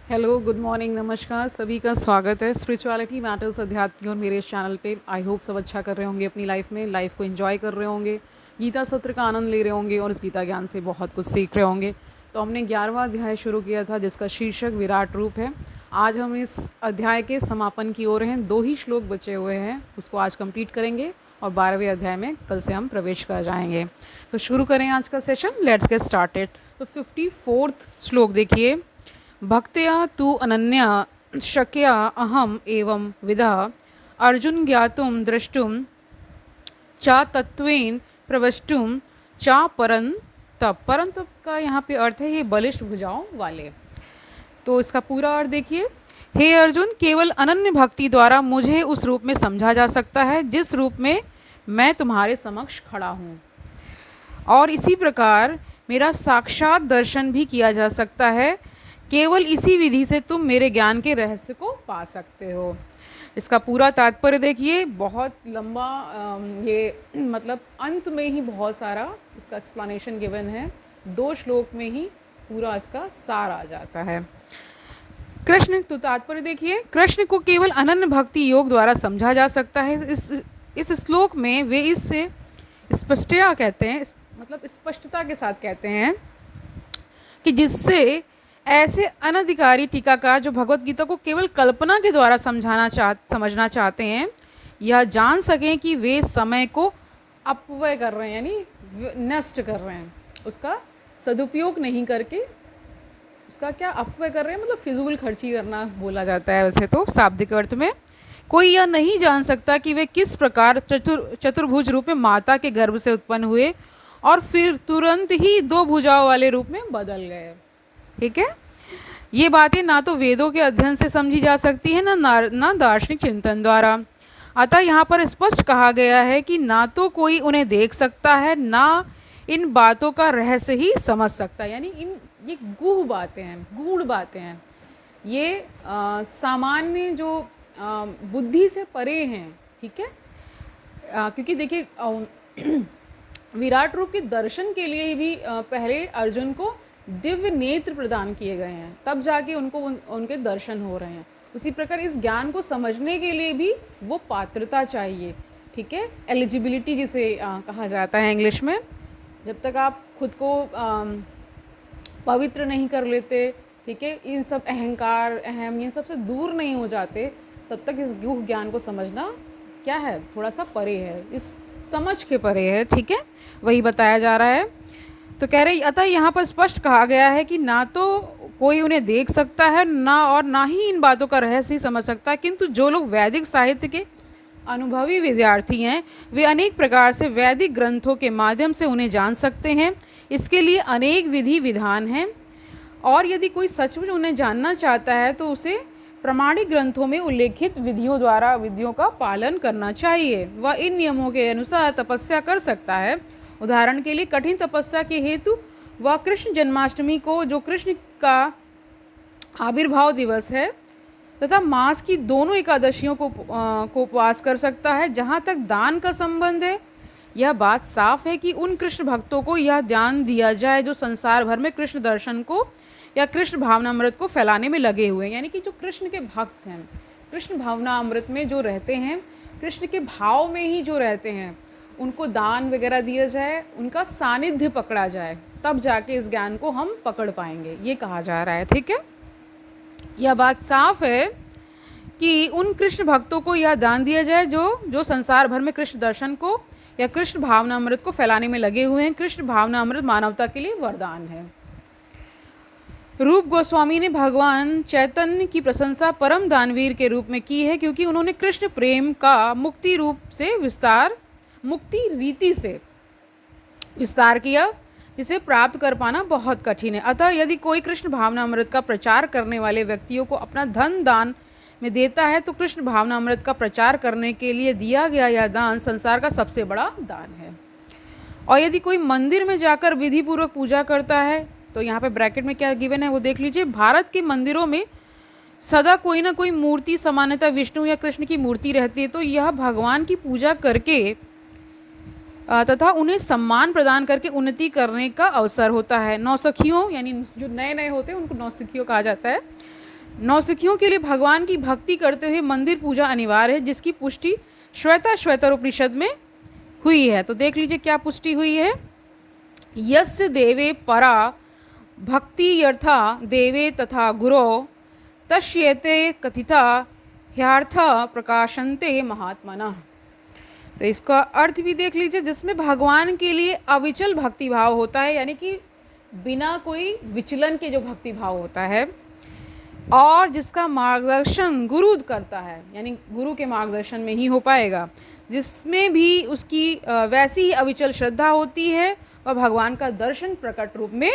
Hello, good morning, नमस्कार, सभी का स्वागत है स्पिरिचुअलिटी मैटर्स अध्यात्म की और मेरे इस चैनल पे। आई होप सब अच्छा कर रहे होंगे अपनी लाइफ में, लाइफ को एंजॉय कर रहे होंगे, गीता सत्र का आनंद ले रहे होंगे और इस गीता ज्ञान से बहुत कुछ सीख रहे होंगे। तो हमने 11वां अध्याय शुरू किया था जिसका शीर्षक विराट रूप है। आज हम इस अध्याय के समापन की ओर हैं। 2 ही श्लोक बचे हुए हैं, उसको आज कंप्लीट करेंगे और 12वें अध्याय में कल से हम प्रवेश कर जाएंगे। तो शुरू करें आज का सेशन। Let's get started. तो 54th श्लोक देखिए। भक्त्या तु अनन्या शक्या अहम एवं विदा अर्जुन ज्ञातुं द्रष्टुं चा तत्वेन प्रवष्टुं चा परंतप। परंतप का यहाँ पे अर्थ है ये बलिष्ठ भुजाओं वाले। तो इसका पूरा अर्थ देखिए। हे अर्जुन, केवल अनन्य भक्ति द्वारा मुझे उस रूप में समझा जा सकता है जिस रूप में मैं तुम्हारे समक्ष खड़ा हूँ, और इसी प्रकार मेरा साक्षात दर्शन भी किया जा सकता है। केवल इसी विधि से तुम मेरे ज्ञान के रहस्य को पा सकते हो। इसका पूरा तात्पर्य देखिए। बहुत लंबा ये मतलब अंत में ही बहुत सारा इसका एक्सप्लेनेशन गिवन है। 2 श्लोक में ही पूरा इसका सार आ जाता है। कृष्ण तो तात्पर्य देखिए। कृष्ण को केवल अनन्य भक्ति योग द्वारा समझा जा सकता है। इस श्लोक में वे इससे स्पष्टता कहते हैं, मतलब स्पष्टता के साथ कहते हैं कि जिससे ऐसे अनधिकारी टीकाकार जो भगवत गीता को केवल कल्पना के द्वारा समझना चाहते हैं, यह जान सकें कि वे समय को अपव्यय कर रहे हैं, यानी नष्ट कर रहे हैं, उसका सदुपयोग नहीं करके उसका क्या अपव्यय कर रहे हैं, मतलब फिजूल खर्ची करना बोला जाता है वैसे तो शाब्दिक अर्थ में। कोई यह नहीं जान सकता कि वे किस प्रकार चतुर्भुज रूप में माता के गर्भ से उत्पन्न हुए और फिर तुरंत ही 2 भुजाओं वाले रूप में बदल गए। ठीक है। ये बातें ना तो वेदों के अध्ययन से समझी जा सकती है ना दार्शनिक चिंतन द्वारा। अतः यहाँ पर स्पष्ट कहा गया है कि ना तो कोई उन्हें देख सकता है, ना इन बातों का रहस्य ही समझ सकता है। यानी ये गूढ़ बातें हैं, गूढ़ बातें हैं, ये सामान्य जो बुद्धि से परे हैं। ठीक है। क्योंकि देखिए विराट रूप के दर्शन के लिए भी पहले अर्जुन को दिव्य नेत्र प्रदान किए गए हैं, तब जाके उनके दर्शन हो रहे हैं। उसी प्रकार इस ज्ञान को समझने के लिए भी वो पात्रता चाहिए। ठीक है। एलिजिबिलिटी जिसे कहा जाता है इंग्लिश में। जब तक आप खुद को पवित्र नहीं कर लेते, ठीक है, इन सब अहंकार अहम इन सब से दूर नहीं हो जाते, तब तक इस गूढ़ ज्ञान को समझना क्या है, थोड़ा सा परे है, इस समझ के परे है। ठीक है, वही बताया जा रहा है। तो कह रहे अतः यहाँ पर स्पष्ट कहा गया है कि ना तो कोई उन्हें देख सकता है, ना ही इन बातों का रहस्य समझ सकता है, किंतु जो लोग वैदिक साहित्य के अनुभवी विद्यार्थी हैं वे अनेक प्रकार से वैदिक ग्रंथों के माध्यम से उन्हें जान सकते हैं। इसके लिए अनेक विधि विधान हैं, और यदि कोई सचमुच उन्हें जानना चाहता है तो उसे प्रमाणिक ग्रंथों में उल्लेखित विधियों का पालन करना चाहिए। वह इन नियमों के अनुसार तपस्या कर सकता है। उदाहरण के लिए कठिन तपस्या के हेतु वह कृष्ण जन्माष्टमी को, जो कृष्ण का आविर्भाव दिवस है, तथा मास की दोनों एकादशियों को उपवास कर सकता है। जहाँ तक दान का संबंध है, यह बात साफ है कि उन कृष्ण भक्तों को यह ध्यान दिया जाए जो संसार भर में कृष्ण दर्शन को या कृष्ण भावनामृत को फैलाने में लगे हुए हैं। यानी कि जो कृष्ण के भक्त हैं, कृष्ण भावनामृत में जो रहते हैं, कृष्ण के भाव में ही जो रहते हैं, उनको दान वगैरह दिया जाए, उनका सानिध्य पकड़ा जाए, तब जाके इस ज्ञान को हम पकड़ पाएंगे, ये कहा जा रहा है। ठीक है। यह बात साफ है कि उन कृष्ण भक्तों को यह दान दिया जाए जो संसार भर में कृष्ण दर्शन को या कृष्ण भावनामृत को फैलाने में लगे हुए हैं। कृष्ण भावनामृत मानवता के लिए वरदान है। रूप गोस्वामी ने भगवान चैतन्य की प्रशंसा परम दानवीर के रूप में की है, क्योंकि उन्होंने कृष्ण प्रेम का मुक्ति रीति से विस्तार किया, जिसे प्राप्त कर पाना बहुत कठिन है। अतः यदि कोई कृष्ण भावनामृत का प्रचार करने वाले व्यक्तियों को अपना धन दान में देता है, तो कृष्ण भावनामृत का प्रचार करने के लिए दिया गया यह दान संसार का सबसे बड़ा दान है। और यदि कोई मंदिर में जाकर विधि पूर्वक पूजा करता है, तो यहाँ पे ब्रैकेट में क्या गिवन है वो देख लीजिए। भारत के मंदिरों में सदा कोई ना कोई मूर्ति, सामान्यतः विष्णु या कृष्ण की मूर्ति रहती है, तो यह भगवान की पूजा करके तथा उन्हें सम्मान प्रदान करके उन्नति करने का अवसर होता है। नौसखियों, यानी जो नए नए होते हैं उनको नौसखियों कहा जाता है। नौसिखियों के लिए भगवान की भक्ति करते हुए मंदिर पूजा अनिवार्य है, जिसकी पुष्टि श्वेता उपनिषद में हुई है। तो देख लीजिए क्या पुष्टि हुई है। यस्य देवे परा भक्ति यर्था देवे तथा गुरो तस्येते कथिता ह्यार्थ प्रकाशन्ते महात्मनः। तो इसका अर्थ भी देख लीजिए, जिसमें भगवान के लिए अविचल भक्ति भाव होता है, यानी कि बिना कोई विचलन के जो भक्ति भाव होता है, और जिसका मार्गदर्शन गुरु करता है, यानी गुरु के मार्गदर्शन में ही हो पाएगा, जिसमें भी उसकी वैसी ही अविचल श्रद्धा होती है, वह भगवान का दर्शन प्रकट रूप में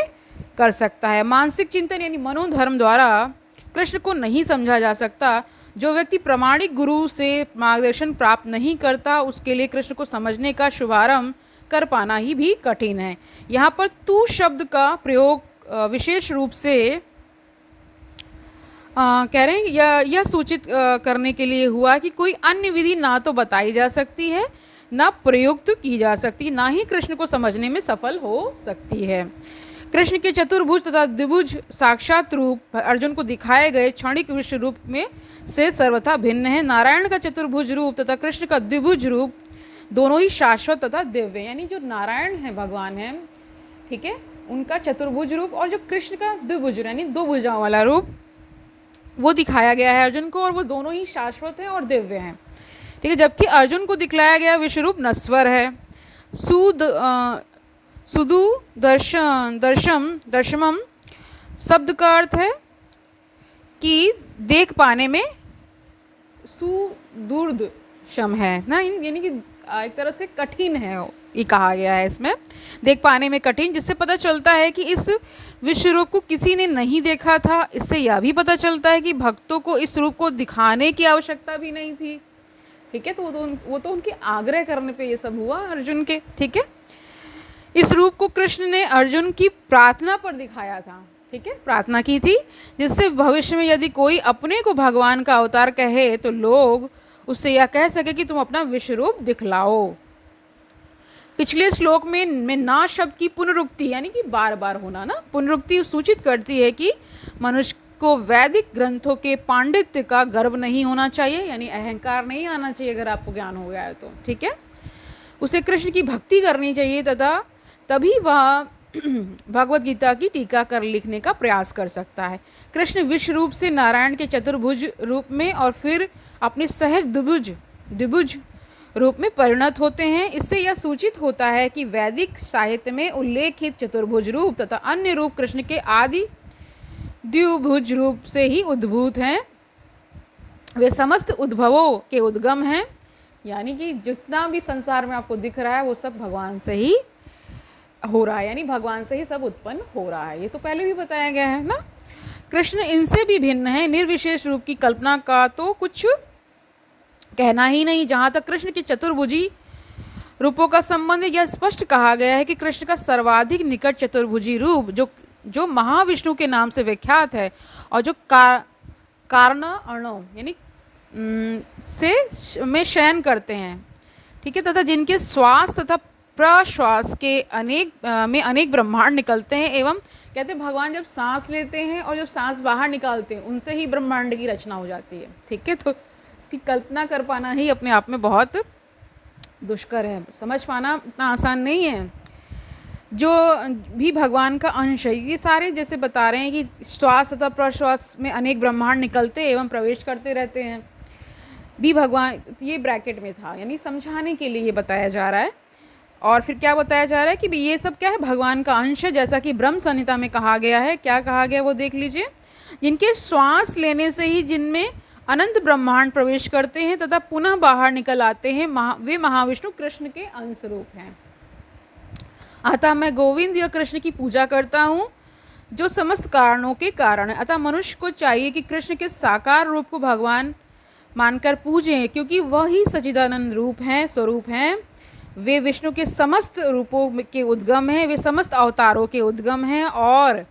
कर सकता है। मानसिक चिंतन यानी मनोधर्म द्वारा कृष्ण को नहीं समझा जा सकता। जो व्यक्ति प्रामाणिक गुरु से मार्गदर्शन प्राप्त नहीं करता, उसके लिए कृष्ण को समझने का शुभारंभ कर पाना ही भी कठिन है। यहाँ पर तू शब्द का प्रयोग विशेष रूप से कह रहे हैं यह सूचित करने के लिए हुआ कि कोई अन्य विधि ना तो बताई जा सकती है, ना प्रयुक्त की जा सकती, ना ही कृष्ण को समझने में सफल हो सकती है। कृष्ण के चतुर्भुज तथा द्विभुज साक्षात रूप अर्जुन को दिखाए गए क्षणिक विश्व रूप में से सर्वथा भिन्न है। नारायण का चतुर्भुज रूप तथा कृष्ण का द्विभुज रूप दोनों ही शाश्वत तथा दिव्य, यानी जो नारायण है भगवान है, ठीक है, उनका चतुर्भुज रूप और जो कृष्ण का द्विभुज यानी दो भुजाओं वाला रूप वो दिखाया गया है अर्जुन को, और वो दोनों ही शाश्वत हैं और दिव्य हैं, ठीक है। जबकि अर्जुन को दिखलाया गया विश्व रूप नश्वर है। सुदु दर्शमम शब्द का अर्थ है कि देख पाने में, सुदूरदर्शम है ना, यानी कि एक तरह से कठिन है, ये कहा गया है इसमें, देख पाने में कठिन, जिससे पता चलता है कि इस विश्व रूप को किसी ने नहीं देखा था। इससे यह भी पता चलता है कि भक्तों को इस रूप को दिखाने की आवश्यकता भी नहीं थी, ठीक है। तो वो तो उनके आग्रह करने पे ये सब हुआ अर्जुन के, ठीक है। इस रूप को कृष्ण ने अर्जुन की प्रार्थना पर दिखाया था, ठीक है, प्रार्थना की थी, जिससे भविष्य में यदि कोई अपने को भगवान का अवतार कहे तो लोग उससे यह कह सके कि तुम अपना विश्व रूप दिखलाओ। पिछले श्लोक में ना शब्द की पुनरुक्ति यानी कि बार बार होना ना, पुनरुक्ति सूचित करती है कि मनुष्य को वैदिक ग्रंथों के पांडित्य का गर्व नहीं होना चाहिए, यानी अहंकार नहीं आना चाहिए अगर आपको ज्ञान हो गया है तो, ठीक है। उसे कृष्ण की भक्ति करनी चाहिए तथा तभी वह भगवत गीता की टीका कर लिखने का प्रयास कर सकता है। कृष्ण विश्व रूप से नारायण के चतुर्भुज रूप में और फिर अपने सहज द्विभुज रूप में परिणत होते हैं। इससे यह सूचित होता है कि वैदिक साहित्य में उल्लेखित चतुर्भुज रूप तथा अन्य रूप कृष्ण के आदि द्विभुज रूप से ही उद्भूत हैं। वे समस्त उद्भवों के उद्गम हैं, यानी कि जितना भी संसार में आपको दिख रहा है वो सब भगवान से ही हो रहा है, यानी भगवान से ही सब उत्पन्न हो रहा है। ये तो पहले भी बताया गया है ना। कृष्ण इनसे भी भिन्न है। निर्विशेष रूप की कल्पना का तो कुछ कहना ही नहीं। जहाँ तक कृष्ण के चतुर्भुजी रूपों का संबंध यह स्पष्ट कहा गया है कि कृष्ण का सर्वाधिक निकट चतुर्भुजी रूप जो महाविष्णु के नाम से विख्यात है और जो कारण अर्णव यानी में शयन करते हैं, ठीक है, तथा जिनके श्वास तथा प्रश्वास के अनेक ब्रह्मांड निकलते हैं। एवं कहते हैं भगवान जब सांस लेते हैं और जब सांस बाहर निकालते हैं उनसे ही ब्रह्मांड की रचना हो जाती है, ठीक है। तो इसकी कल्पना कर पाना ही अपने आप में बहुत दुष्कर है, समझ पाना इतना आसान नहीं है। जो भी भगवान का अंश है, ये सारे जैसे बता रहे हैं कि श्वास तथा प्रश्वास में अनेक ब्रह्मांड निकलते एवं प्रवेश करते रहते हैं भी भगवान, ये ब्रैकेट में था, यानी समझाने के लिए ये बताया जा रहा है। और फिर क्या बताया जा रहा है कि ये सब क्या है, भगवान का अंश है, जैसा कि ब्रह्म संहिता में कहा गया है। क्या कहा गया वो देख लीजिए। जिनके श्वास लेने से ही जिनमें अनंत ब्रह्मांड प्रवेश करते हैं तथा पुनः बाहर निकल आते हैं, वे महाविष्णु कृष्ण के अंश रूप हैं। अतः मैं गोविंद या कृष्ण की पूजा करता हूँ जो समस्त कारणों के कारण है। अतः मनुष्य को चाहिए कि कृष्ण के साकार रूप को भगवान मानकर पूजें, क्योंकि वही सच्चिदानंद रूप हैं, स्वरूप हैं। वे विष्णु के समस्त रूपों के उद्गम हैं, वे समस्त अवतारों के उद्गम हैं और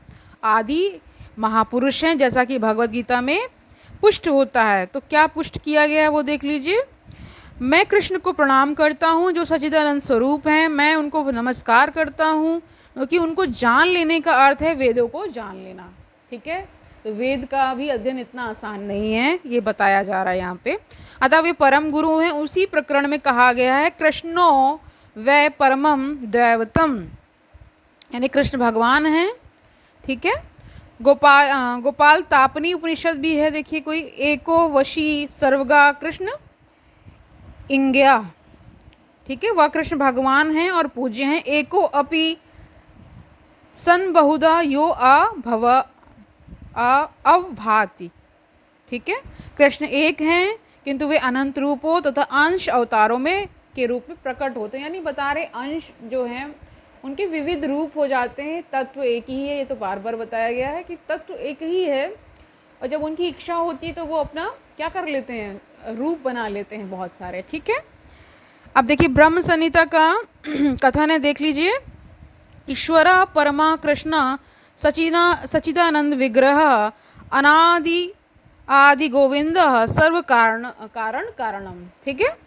आदि महापुरुष हैं, जैसा कि भगवत गीता में पुष्ट होता है। तो क्या पुष्ट किया गया है वो देख लीजिए। मैं कृष्ण को प्रणाम करता हूँ जो सच्चिदानंद स्वरूप हैं। मैं उनको नमस्कार करता हूँ क्योंकि उनको जान लेने का अर्थ है वेदों को जान लेना, ठीक है। तो वेद का भी अध्ययन इतना आसान नहीं है, ये बताया जा रहा है यहाँ पे। अतः वे परम गुरु हैं। उसी प्रकरण में कहा गया है कृष्णो वै परमम दैवतम, यानी कृष्ण भगवान हैं, ठीक है। गोपाल तापनी उपनिषद भी है, देखिए कोई, एको वशी सर्वगा कृष्ण इंग्या, ठीक है, वह कृष्ण भगवान हैं और पूज्य हैं। एको अपि सन बहुधा यो अवभाति, ठीक है, कृष्ण एक हैं किंतु वे अनंत रूपों तथा अंश अवतारों में के रूप में प्रकट होते हैं, यानी बता रहे अंश जो हैं उनके विविध रूप हो जाते हैं, तत्व एक ही है। ये तो बार बार बताया गया है कि तत्व एक ही है, और जब उनकी इच्छा होती है तो वो अपना क्या कर लेते हैं, रूप बना लेते हैं बहुत सारे, ठीक है। अब देखिए ब्रह्म संहिता का कथन है, देख लीजिए। ईश्वर परमा कृष्ण सचिदानंद विग्रह अनादि आदि गोविंद सर्व कारणम, ठीक है।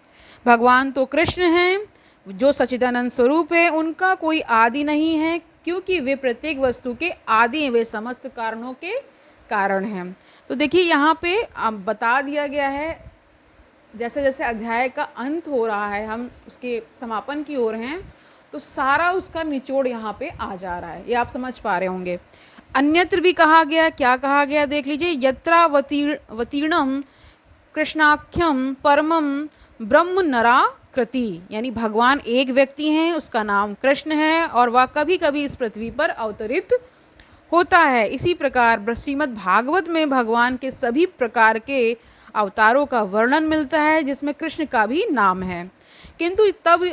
भगवान तो कृष्ण हैं जो सचिदानंद स्वरूप है, उनका कोई आदि नहीं है क्योंकि वे प्रत्येक वस्तु के आदि हैं, वे समस्त कारणों के कारण हैं। तो देखिए यहाँ पे बता दिया गया है, जैसे जैसे अध्याय का अंत हो रहा है, हम उसके समापन की ओर हैं, तो सारा उसका निचोड़ यहाँ पे आ जा रहा है, ये आप समझ पा रहे होंगे। अन्यत्र भी कहा गया, क्या कहा गया देख लीजिए। यत्रावतीर्णम कृष्णाख्यम परमम ब्रह्म नरा कृति, यानी भगवान एक व्यक्ति हैं, उसका नाम कृष्ण है और वह कभी कभी इस पृथ्वी पर अवतरित होता है। इसी प्रकार श्रीमद् भागवत में भगवान के सभी प्रकार के अवतारों का वर्णन मिलता है जिसमें कृष्ण का भी नाम है, किंतु तब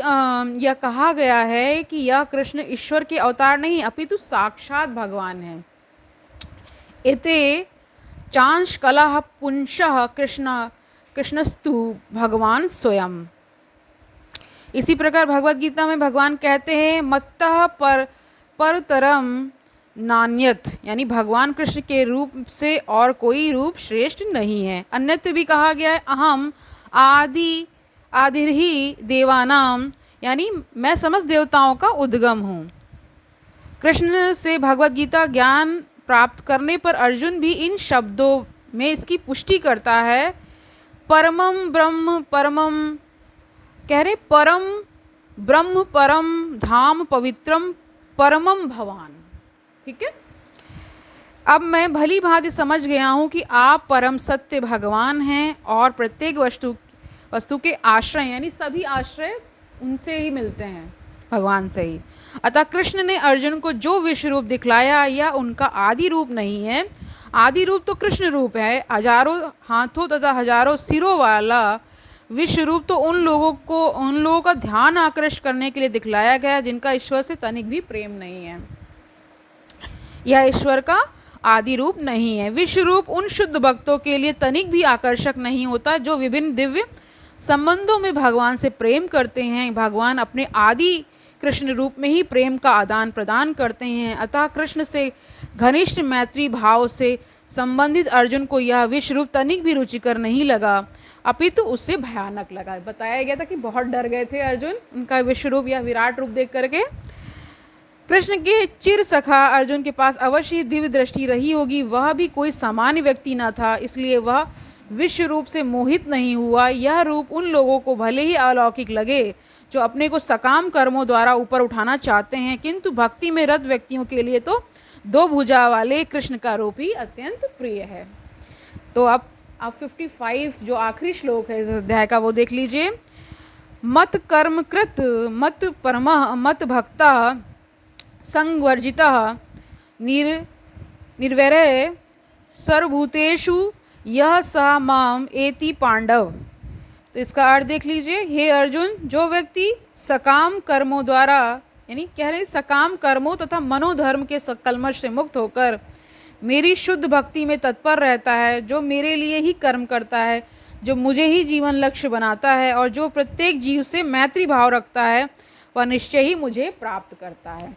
यह कहा गया है कि यह कृष्ण ईश्वर के अवतार नहीं अपितु साक्षात भगवान है। एते चांश कलह पुंसः कृष्णस्तु भगवान स्वयं। इसी प्रकार भगवत गीता में भगवान कहते हैं मत्तः परतरम नान्यत, यानी भगवान कृष्ण के रूप से और कोई रूप श्रेष्ठ नहीं है। अन्यत्र भी कहा गया है अहम आदिर्हि देवानाम, यानी मैं समस्त देवताओं का उद्गम हूँ। कृष्ण से भगवत गीता ज्ञान प्राप्त करने पर अर्जुन भी इन शब्दों में इसकी पुष्टि करता है। परमम ब्रह्म परमम, कह रहे परम ब्रह्म परम धाम पवित्रम परमम भवान, ठीक है। अब मैं भली भांति समझ गया हूँ कि आप परम सत्य भगवान हैं और प्रत्येक वस्तु के आश्रय, यानी सभी आश्रय उनसे ही मिलते हैं, भगवान से ही। अतः कृष्ण ने अर्जुन को जो विश्व रूप दिखलाया यह उनका आदि रूप नहीं है। आदि रूप तो कृष्ण रूप है, हजारों हाथों तथा हजारों सिरों वाला विश्व रूप तो उन लोगों का ध्यान आकृष्ट करने के लिए दिखलाया गया जिनका ईश्वर से तनिक भी प्रेम नहीं है। यह ईश्वर का आदि रूप नहीं है। विश्व रूप उन शुद्ध भक्तों के लिए तनिक भी आकर्षक नहीं होता जो विभिन्न दिव्य संबंधों में भगवान से प्रेम करते हैं। भगवान अपने आदि कृष्ण रूप में ही प्रेम का आदान प्रदान करते हैं। अतः कृष्ण से घनिष्ठ मैत्री भाव से संबंधित अर्जुन को यह विश्व रूप तनिक भी रुचिकर नहीं लगा अपितु उससे भयानक लगा। बताया गया था कि बहुत डर गए थे अर्जुन उनका विश्व रूप या विराट रूप देख करके। कृष्ण के चिर सखा अर्जुन के पास अवश्य दिव्य दृष्टि रही होगी, वह भी कोई सामान्य व्यक्ति न था, इसलिए वह विश्व रूप से मोहित नहीं हुआ। यह रूप उन लोगों को भले ही अलौकिक लगे जो अपने को सकाम कर्मों द्वारा ऊपर उठाना चाहते हैं, किंतु भक्ति में रत व्यक्तियों के लिए तो दो भुजा वाले कृष्ण का रूप ही अत्यंत प्रिय है। तो अब 55 जो आखिरी श्लोक है इस अध्याय का वो देख लीजिए। मत कर्म कृत मत परमः मत भक्ता संवर्जितः निर्वैरः सर्वभूतेषु यह स माम एति पांडव। तो इसका अर्थ देख लीजिए। हे अर्जुन, जो व्यक्ति सकाम कर्मों द्वारा, यानी कह रहे सकाम कर्मों तथा मनोधर्म के कलमश से मुक्त होकर मेरी शुद्ध भक्ति में तत्पर रहता है, जो मेरे लिए ही कर्म करता है, जो मुझे ही जीवन लक्ष्य बनाता है और जो प्रत्येक जीव से मैत्री भाव रखता है, वह निश्चय ही मुझे प्राप्त करता है।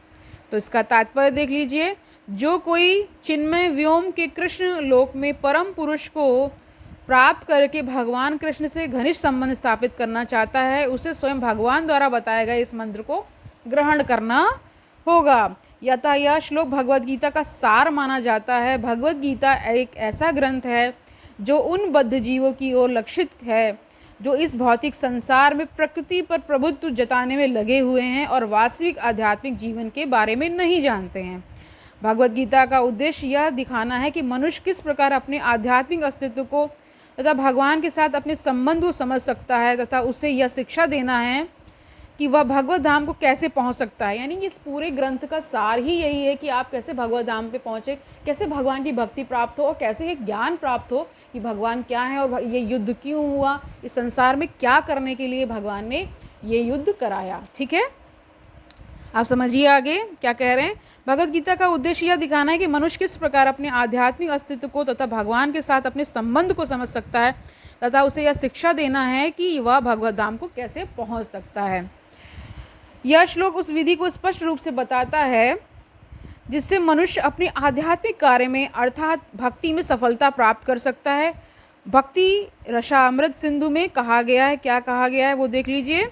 तो इसका तात्पर्य देख लीजिए। जो कोई चिन्मय व्योम के कृष्ण लोक में परम पुरुष को प्राप्त करके भगवान कृष्ण से घनिष्ठ संबंध स्थापित करना चाहता है, उसे स्वयं भगवान द्वारा बताए गए इस मंत्र को ग्रहण करना होगा। यह श्लोक भगवद गीता का सार माना जाता है। भगवद गीता एक ऐसा ग्रंथ है जो उन बद्ध जीवों की ओर लक्षित है जो इस भौतिक संसार में प्रकृति पर प्रभुत्व जताने में लगे हुए हैं और वास्तविक आध्यात्मिक जीवन के बारे में नहीं जानते हैं। भगवद गीता का उद्देश्य यह दिखाना है कि मनुष्य किस प्रकार अपने आध्यात्मिक अस्तित्व को तथा भगवान के साथ अपने संबंध को समझ सकता है तथा उसे यह शिक्षा देना है कि वह भगवत धाम को कैसे पहुंच सकता है। यानी इस पूरे ग्रंथ का सार ही यही है कि आप कैसे भगवत धाम पे पहुँचे, कैसे भगवान की भक्ति प्राप्त हो और कैसे ये ज्ञान प्राप्त हो कि भगवान क्या है और ये युद्ध क्यों हुआ, इस संसार में क्या करने के लिए भगवान ने ये युद्ध कराया। ठीक है, आप समझिए आगे क्या कह रहे हैं। भगवद गीता का उद्देश्य यह दिखाना है कि मनुष्य किस प्रकार अपने आध्यात्मिक अस्तित्व को तथा भगवान के साथ अपने संबंध को समझ सकता है तथा उसे यह शिक्षा देना है कि वह भगवत धाम को कैसे पहुंच सकता है। यह श्लोक उस विधि को स्पष्ट रूप से बताता है जिससे मनुष्य अपने आध्यात्मिक कार्य में अर्थात भक्ति में सफलता प्राप्त कर सकता है। भक्ति रसामृत सिंधु में कहा गया है, क्या कहा गया है वो देख लीजिए।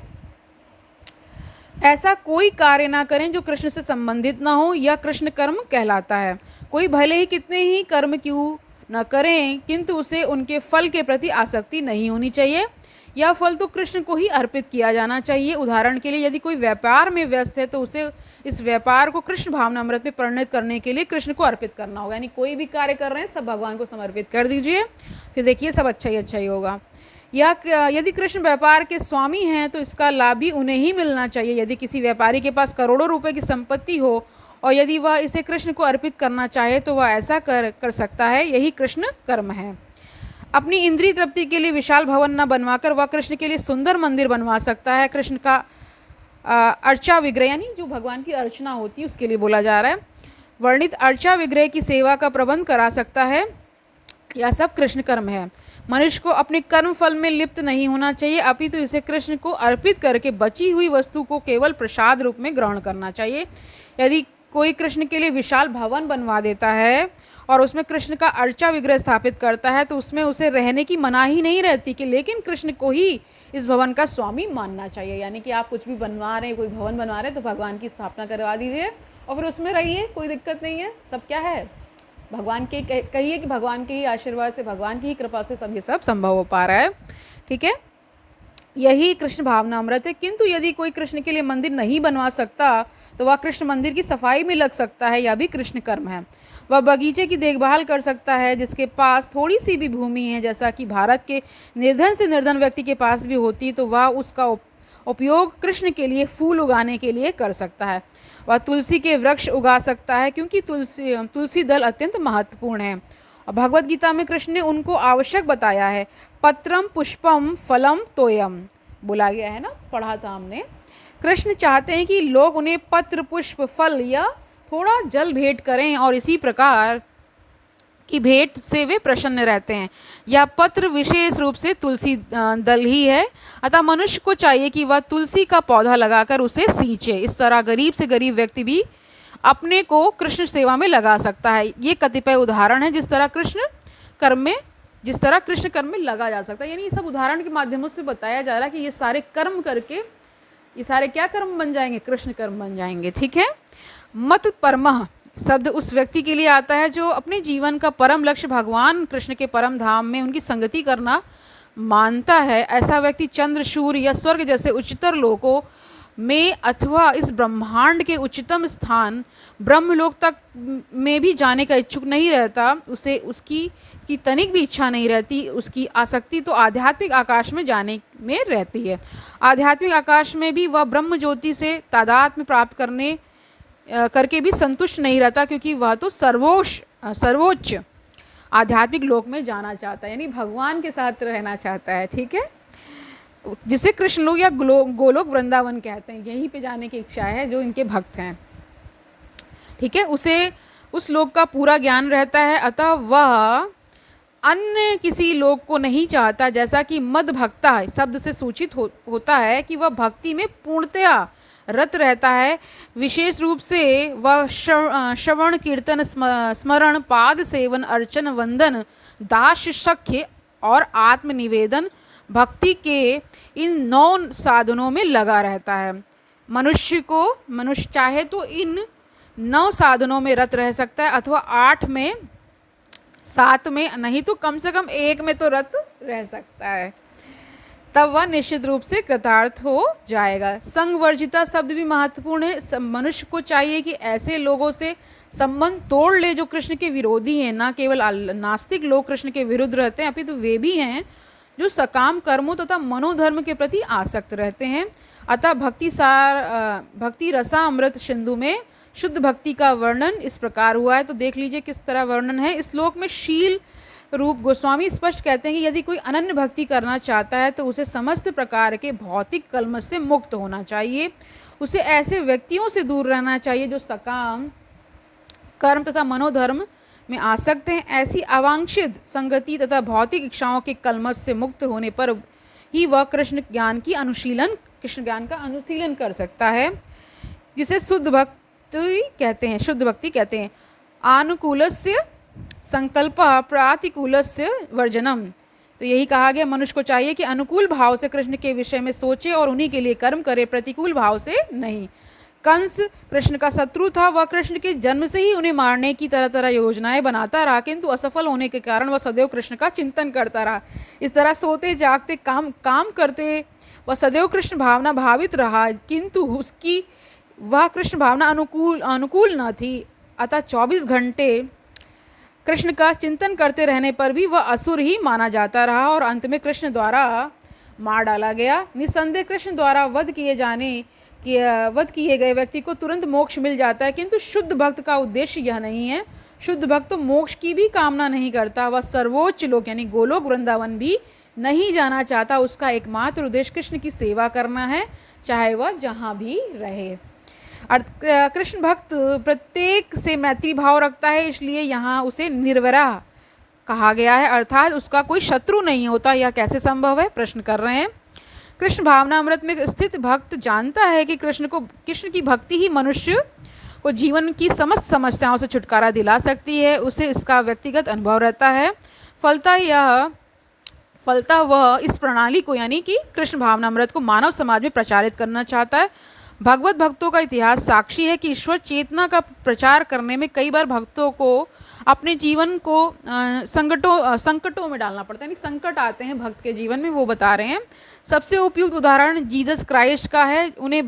ऐसा कोई कार्य ना करें जो कृष्ण से संबंधित ना हो, यह कृष्ण कर्म कहलाता है। कोई भले ही कितने ही कर्म क्यों न करें किंतु उसे उनके फल के प्रति आसक्ति नहीं होनी चाहिए। यह फल तो कृष्ण को ही अर्पित किया जाना चाहिए। उदाहरण के लिए यदि कोई व्यापार में व्यस्त है तो उसे इस व्यापार को कृष्ण भावनामृत में परिणत करने के लिए कृष्ण को अर्पित करना होगा। यानी कोई भी कार्य कर रहे हैं सब भगवान को समर्पित कर दीजिए, फिर देखिए सब अच्छा ही होगा। यदि कृष्ण व्यापार के स्वामी हैं तो इसका लाभ भी उन्हें ही मिलना चाहिए। यदि किसी व्यापारी के पास करोड़ों रुपए की संपत्ति हो और यदि वह इसे कृष्ण को अर्पित करना चाहे तो वह ऐसा कर सकता है। यही कृष्ण कर्म है। अपनी इंद्रिय तृप्ति के लिए विशाल भवन न बनवाकर वह कृष्ण के लिए सुंदर मंदिर बनवा सकता है। कृष्ण का अर्चा विग्रह यानी जो भगवान की अर्चना होती है उसके लिए बोला जा रहा है, वर्णित अर्चा विग्रह की सेवा का प्रबंध करा सकता है। यह सब कृष्ण कर्म है। मनुष्य को अपने कर्म फल में लिप्त नहीं होना चाहिए, अपितु इसे कृष्ण को अर्पित करके बची हुई वस्तु को केवल प्रसाद रूप में ग्रहण करना चाहिए। यदि कोई कृष्ण के लिए विशाल भवन बनवा देता है और उसमें कृष्ण का अर्चा विग्रह स्थापित करता है तो उसमें उसे रहने की मनाही नहीं रहती कि लेकिन कृष्ण को ही इस भवन का स्वामी मानना चाहिए। यानी कि आप कुछ भी बनवा रहे हैं, कोई भवन बनवा रहे हैं तो भगवान की स्थापना करवा दीजिए और फिर उसमें रहिए, कोई दिक्कत नहीं है। सब क्या है, भगवान के कहिए कि भगवान के ही आशीर्वाद से, भगवान की ही कृपा से सब ये सब संभव हो पा रहा है। ठीक है, यही कृष्ण भावनामृत है। किंतु यदि कोई कृष्ण के लिए मंदिर नहीं बनवा सकता तो वह कृष्ण मंदिर की सफाई में लग सकता है, यह भी कृष्ण कर्म है। वह बगीचे की देखभाल कर सकता है जिसके पास थोड़ी सी भी भूमि है, जैसा कि भारत के निर्धन से निर्धन व्यक्ति के पास भी होती, तो वह उसका उपयोग कृष्ण के लिए फूल उगाने के लिए कर सकता है। वह तुलसी के वृक्ष उगा सकता है क्योंकि तुलसी दल अत्यंत महत्वपूर्ण है। और भगवद गीता में कृष्ण ने उनको आवश्यक बताया है। पत्रम पुष्पम फलम तोयम बोला गया है ना, पढ़ा था हमने। कृष्ण चाहते हैं कि लोग उन्हें पत्र पुष्प फल या थोड़ा जल भेंट करें और इसी प्रकार की भेंट से वे प्रसन्न रहते हैं। यह पत्र विशेष रूप से तुलसी दल ही है, अतः मनुष्य को चाहिए कि वह तुलसी का पौधा लगाकर उसे सींचे। इस तरह गरीब से गरीब व्यक्ति भी अपने को कृष्ण सेवा में लगा सकता है। ये कतिपय उदाहरण है जिस तरह कृष्ण कर्म में लगा जा सकता है। यानी ये सब उदाहरण के माध्यमों से बताया जा रहा है कि ये सारे कर्म करके ये सारे क्या कर्म बन जाएंगे, कृष्ण कर्म बन जाएंगे। ठीक है, मत परमः शब्द उस व्यक्ति के लिए आता है जो अपने जीवन का परम लक्ष्य भगवान कृष्ण के परम धाम में उनकी संगति करना मानता है। ऐसा व्यक्ति चंद्र, सूर्य या स्वर्ग जैसे उच्चतर लोकों में अथवा इस ब्रह्मांड के उच्चतम स्थान ब्रह्मलोक तक में भी जाने का इच्छुक नहीं रहता। उसे उसकी की तनिक भी इच्छा नहीं रहती। उसकी आसक्ति तो आध्यात्मिक आकाश में जाने में रहती है। आध्यात्मिक आकाश में भी वह ब्रह्म ज्योति से तादात्म्य प्राप्त करके भी संतुष्ट नहीं रहता, क्योंकि वह तो सर्वोच्च आध्यात्मिक लोक में जाना चाहता है, यानी भगवान के साथ रहना चाहता है। ठीक है, जिसे कृष्ण लोग या गोलोक वृंदावन कहते हैं, यहीं पे जाने की इच्छा है जो इनके भक्त हैं। ठीक है, उसे उस लोक का पूरा ज्ञान रहता है, अतः वह अन्य किसी लोक को नहीं चाहता। जैसा कि मद भक्ता शब्द से सूचित होता है कि वह भक्ति में पूर्णतया रत रहता है। विशेष रूप से वह श्रवण, कीर्तन, स्मरण, पाद सेवन, अर्चन, वंदन, दास सख्य और आत्मनिवेदन भक्ति के इन 9 साधनों में लगा रहता है। मनुष्य चाहे तो इन 9 साधनों में रत रह सकता है, अथवा 8 में, 7 में, नहीं तो कम से कम 1 में तो रत रह सकता है, तब वह निश्चित रूप से कृतार्थ हो जाएगा। संगवर्जिता शब्द भी महत्वपूर्ण है। मनुष्य को चाहिए कि ऐसे लोगों से संबंध तोड़ ले जो कृष्ण के विरोधी हैं। न केवल नास्तिक लोग कृष्ण के विरुद्ध रहते हैं, अपितु वे भी हैं जो सकाम कर्मों तथा मनोधर्म के प्रति आसक्त रहते हैं। अतः भक्ति रसामृत सिंधु में शुद्ध भक्ति का वर्णन इस प्रकार हुआ है। तो देख लीजिए किस तरह वर्णन है। इस श्लोक में शील रूप गोस्वामी स्पष्ट कहते हैं कि यदि कोई अनन्य भक्ति करना चाहता है तो उसे समस्त प्रकार के भौतिक कलमश से मुक्त होना चाहिए। उसे ऐसे व्यक्तियों से दूर रहना चाहिए जो सकाम कर्म तथा मनोधर्म में आसक्त हैं। ऐसी अवांछित संगति तथा भौतिक इच्छाओं के कलमश से मुक्त होने पर ही वह कृष्ण ज्ञान का अनुशीलन कर सकता है, जिसे शुद्ध भक्ति कहते हैं। आनुकूलस्य संकल्प प्रातिकूलस्य वर्जनम। तो यही कहा गया, मनुष्य को चाहिए कि अनुकूल भाव से कृष्ण के विषय में सोचे और उन्हीं के लिए कर्म करे, प्रतिकूल भाव से नहीं। कंस कृष्ण का शत्रु था। वह कृष्ण के जन्म से ही उन्हें मारने की तरह तरह योजनाएं बनाता रहा, किंतु असफल होने के कारण वह सदैव कृष्ण का चिंतन करता रहा। इस तरह सोते जागते काम करते वह सदैव कृष्ण भावना भावित रहा, किंतु उसकी वह कृष्ण भावना अनुकूल न थी। अतः 24 घंटे कृष्ण का चिंतन करते रहने पर भी वह असुर ही माना जाता रहा और अंत में कृष्ण द्वारा मार डाला गया। निसंदेह कृष्ण द्वारा वध किए गए व्यक्ति को तुरंत मोक्ष मिल जाता है, किंतु शुद्ध भक्त का उद्देश्य यह नहीं है। शुद्ध भक्त तो मोक्ष की भी कामना नहीं करता, वह सर्वोच्च लोक यानी गोलोक वृंदावन भी नहीं जाना चाहता। उसका एकमात्र उद्देश्य कृष्ण की सेवा करना है, चाहे वह जहाँ भी रहे। कृष्ण भक्त प्रत्येक से मैत्री भाव रखता है, इसलिए यहाँ उसे निर्वरा कहा गया है, अर्थात उसका कोई शत्रु नहीं होता। यह कैसे संभव है, प्रश्न कर रहे हैं। कृष्ण भावनामृत में स्थित भक्त जानता है कि कृष्ण की भक्ति ही मनुष्य को जीवन की समस्त समस्याओं से छुटकारा दिला सकती है। उसे इसका व्यक्तिगत अनुभव रहता है। फलता वह इस प्रणाली को यानी कि कृष्ण भावनामृत को मानव समाज में प्रचारित करना चाहता है। भगवत भक्तों का इतिहास साक्षी है कि ईश्वर चेतना का प्रचार करने में कई बार भक्तों को अपने जीवन को संकटों में डालना पड़ता है, यानी संकट आते हैं भक्त के जीवन में, वो बता रहे हैं। सबसे उपयुक्त उदाहरण जीसस क्राइस्ट का है। उन्हें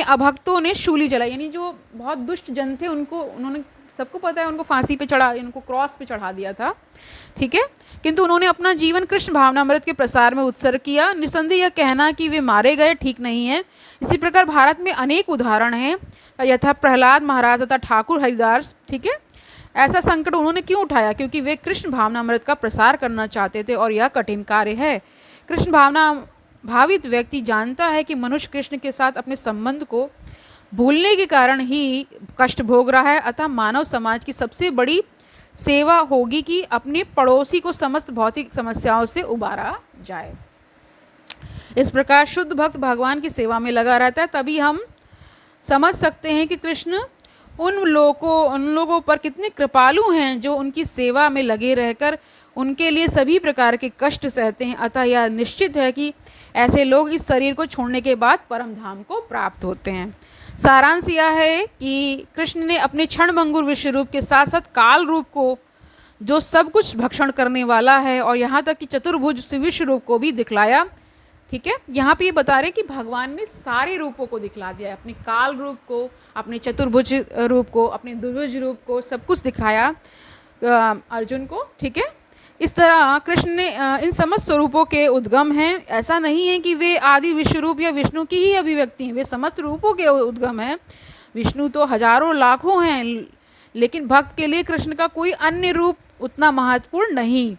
अभक्तों ने शूली जलाई, यानी जो बहुत दुष्ट जन थे उन्होंने, सबको पता है, उनको फांसी पे उनको क्रॉस पे चढ़ा दिया था, ठीक है, किंतु उन्होंने अपना जीवन कृष्ण भावनामृत के प्रसार में उत्सर्ग किया। निसंदेह यह कहना कि वे मारे गए ठीक नहीं है। इसी प्रकार भारत में अनेक उदाहरण हैं, यथा प्रहलाद महाराज तथा ठाकुर हरिदास, ठीक है। ऐसा संकट उन्होंने क्यों उठाया, क्योंकि वे कृष्ण भावनामृत का प्रसार करना चाहते थे और यह कठिन कार्य है। कृष्ण भावना भावित व्यक्ति जानता है कि मनुष्य कृष्ण के साथ अपने संबंध को भूलने के कारण ही कष्ट भोग रहा है। अतः मानव समाज की सबसे बड़ी सेवा होगी कि अपने पड़ोसी को समस्त भौतिक समस्याओं से उबारा जाए। इस प्रकार शुद्ध भक्त भगवान की सेवा में लगा रहता है। तभी हम समझ सकते हैं कि कृष्ण उन लोगों पर कितने कृपालु हैं जो उनकी सेवा में लगे रहकर उनके लिए सभी प्रकार के कष्ट सहते हैं। अतः यह निश्चित है कि ऐसे लोग इस शरीर को छोड़ने के बाद परम धाम को प्राप्त होते हैं। सारांश यह है कि कृष्ण ने अपने क्षणभंगुर विश्व रूप के साथ साथ काल रूप को, जो सब कुछ भक्षण करने वाला है, और यहाँ तक कि चतुर्भुज विश्व रूप को भी दिखलाया, ठीक है। यहाँ पे ये बता रहे हैं कि भगवान ने सारे रूपों को दिखला दिया है, अपने काल रूप को, अपने चतुर्भुज रूप को, अपने द्विभुज रूप को, सब कुछ दिखाया अर्जुन को, ठीक है। इस तरह कृष्ण ने इन समस्त स्वरूपों के उद्गम हैं। ऐसा नहीं है कि वे आदि विश्व रूप या विष्णु की ही अभिव्यक्ति हैं, वे समस्त रूपों के उद्गम हैं। विष्णु तो हजारों लाखों हैं, लेकिन भक्त के लिए कृष्ण का कोई अन्य रूप उतना महत्वपूर्ण नहीं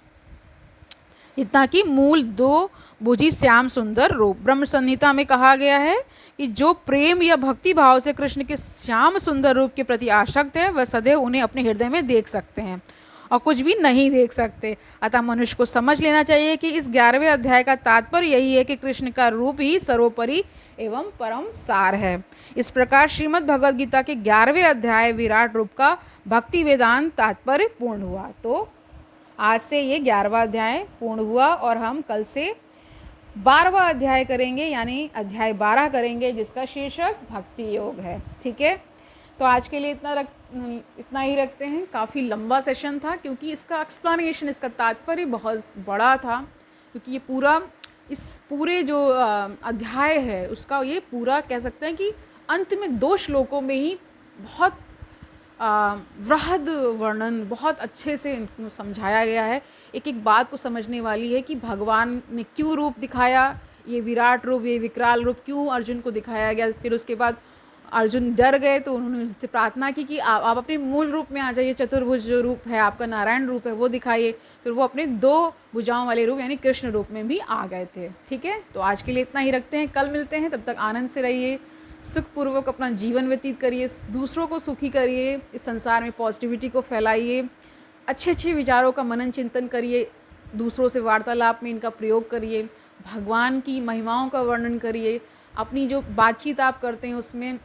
जितना कि मूल दो भुजी श्याम सुंदर रूप। ब्रह्म संहिता में कहा गया है कि जो प्रेम या भक्ति भाव से कृष्ण के श्याम सुंदर रूप के प्रति आसक्त है वह सदैव उन्हें अपने हृदय में देख सकते हैं और कुछ भी नहीं देख सकते। अतः मनुष्य को समझ लेना चाहिए कि इस 11वें अध्याय का तात्पर्य यही है कि कृष्ण का रूप ही सर्वोपरि एवं परम सार है। इस प्रकार श्रीमद् भगवद गीता के 11वें अध्याय विराट रूप का भक्ति वेदांत तात्पर्य पूर्ण हुआ। तो आज से ये 11वां अध्याय पूर्ण हुआ और हम कल से 12वां अध्याय करेंगे, यानी अध्याय 12 करेंगे, जिसका शीर्षक भक्ति योग है, ठीक है। तो आज के लिए इतना ही रखते हैं। काफ़ी लंबा सेशन था क्योंकि इसका एक्सप्लेनेशन, इसका तात्पर्य बहुत बड़ा था, क्योंकि ये पूरा, इस पूरे जो अध्याय है उसका, ये पूरा कह सकते हैं कि अंत में 2 श्लोकों में ही बहुत वृहद वर्णन, बहुत अच्छे से इनको समझाया गया है। एक एक बात को समझने वाली है कि भगवान ने क्यों रूप दिखाया, ये विराट रूप, ये विकराल रूप क्यों अर्जुन को दिखाया गया। फिर उसके बाद अर्जुन डर गए तो उन्होंने उनसे प्रार्थना की कि आप अपने मूल रूप में आ जाइए, चतुर्भुज जो रूप है आपका, नारायण रूप है, वो दिखाइए। फिर वो अपने 2 भुजाओं वाले रूप यानी कृष्ण रूप में भी आ गए थे। ठीक है, तो आज के लिए इतना ही रखते हैं, कल मिलते हैं। तब तक आनंद से रहिए, सुखपूर्वक अपना जीवन व्यतीत करिए, दूसरों को सुखी करिए, इस संसार में पॉजिटिविटी को फैलाइए, अच्छे अच्छे विचारों का मनन चिंतन करिए, दूसरों से वार्तालाप में इनका प्रयोग करिए, भगवान की महिमाओं का वर्णन करिए, अपनी जो बातचीत आप करते हैं उसमें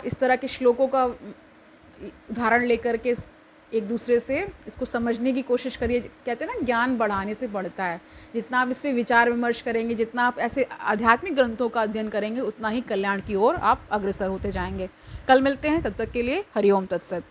इस तरह के श्लोकों का उदाहरण लेकर के एक दूसरे से इसको समझने की कोशिश करिए। कहते हैं ना, ज्ञान बढ़ाने से बढ़ता है। जितना आप इस पर विचार विमर्श करेंगे, जितना आप ऐसे आध्यात्मिक ग्रंथों का अध्ययन करेंगे, उतना ही कल्याण की ओर आप अग्रसर होते जाएंगे। कल मिलते हैं, तब तक के लिए हरि ओम तत्सत।